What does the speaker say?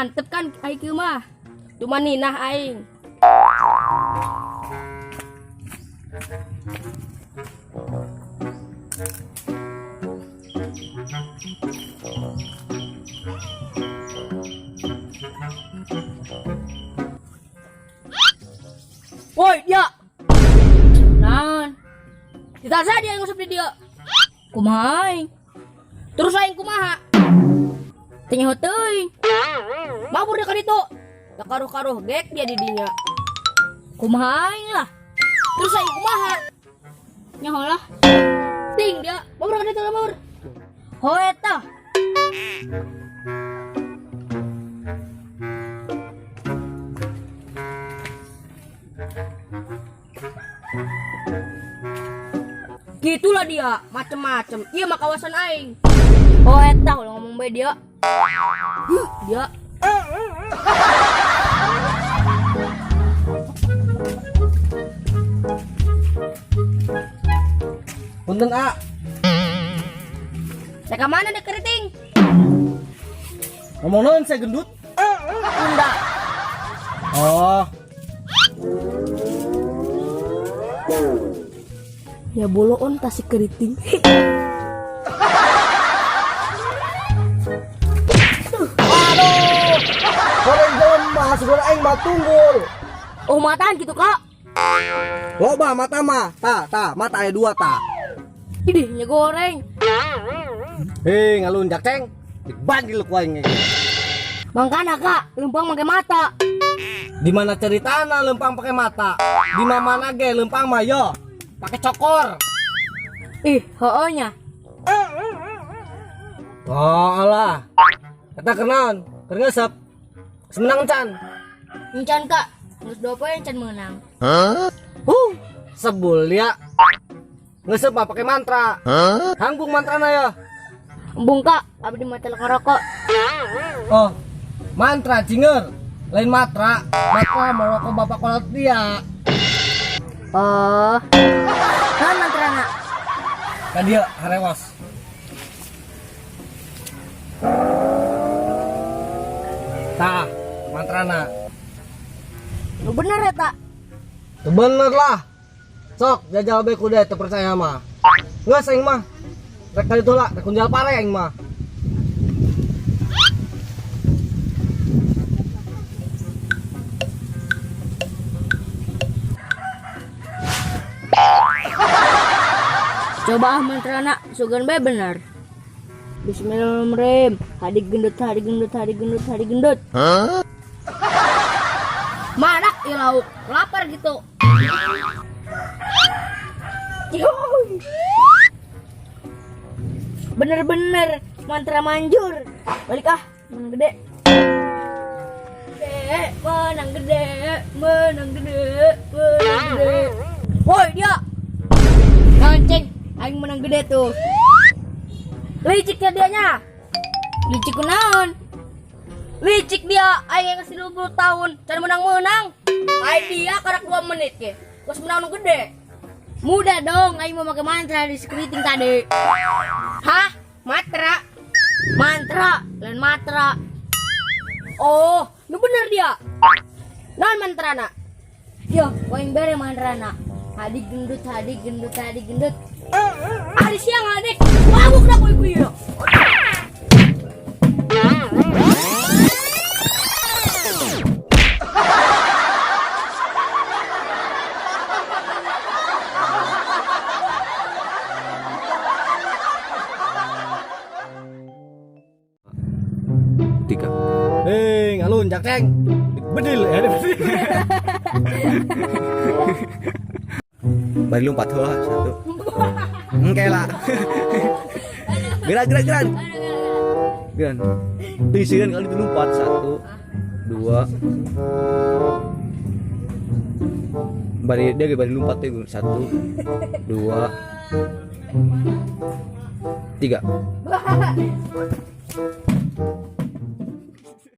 Mantep kan IQ mah. Cuma ninah aing. Woi, dia. Naon? Kita saja yang ngusap di dia. Kumaha aing? Terus aing kumaha? Tanya teuing. Mabur dia ka ditu. Da karuh-karuh gek dia di dinya. Kumaha aing lah. Terus aing kumaha? Nyaho lah. Ting dia. Mabur ka ditu mabur. Ho eta. Gitulah dia, macem-macem. Iya mah kawasan aing. Oh eta ulah ngomong bae dia. Dia. Punten A. Teka mana dek keriting? Ngomong naon saya gendut? Tunda. Oh, Ya boloon tasik keriting. goreng jelema segala aing mah tunggul. Oh mataan gitu kak. Loba mata mah. Mata aya dua ta. Idih nya goreng. Hei, ngalunjak ceng. Dibagil ku aing. Mangkana kak, lempang pakai mata. Di mana ceritana lempang pakai mata? Di mana ge lempang mah yo pakai cokor. Ih, hoonya. Oh alah. Kata kenaon? Keur ngeuseup. Semenang can. Encan kak, terus dua poin encan menang. Sebul ya. Ngeuseup mah pakai mantra. Hanggung mantrana ya. Embung kak, abdi mata rokok. Oh, mantra cinger. Lain matra. Matra merokok bapak kolot dia. Oh. Kan mantrana. Kan dia harewas. Tah, mantrana. Lu bener ya tak? Tuh bener lah. Sok jajal bae kudu teu percaya mah. Geus aing mah. Rek kali itu lah, rek kunjal pare aing mah. Coba mantrana sugan bae bener. Bismillahirrahmanirrahim. Hadi gendut, hadi gendut, hadi gendut, hadi gendut. Marak ya lauk, lapar gitu. Yoy. Bener-bener mantra manjur. Balik ah, menang gede. Menang gede, menang gede, menang gede. Woi dia. Lonceng, aing menang gede tuh. Licik ya dianya. Licik kunaon? Licik dia, aing kasih 20 tahun, can menang-menang. Aing dia karak 2 menit ke. Terus menang gede. Mudah dong, aing mau pakai mantra di sekeriting tadi. Hah? Matra? Mantra, lain matra. Oh, lu bener dia. Non mantrana. Yo, aing bere mantrana. Hadi gendut, hadi gendut, hadi gendut. Hari siang adik, mabuk dah kuy ya. Tiga. Hei, ngalunjak ceng. Bedil ya, bedil. Bari lompat heula satu. Engke lah. Gerak. Geran. Tisiran kali itu lompat 1 2. Bari dia bari lompat teh 1 2 3.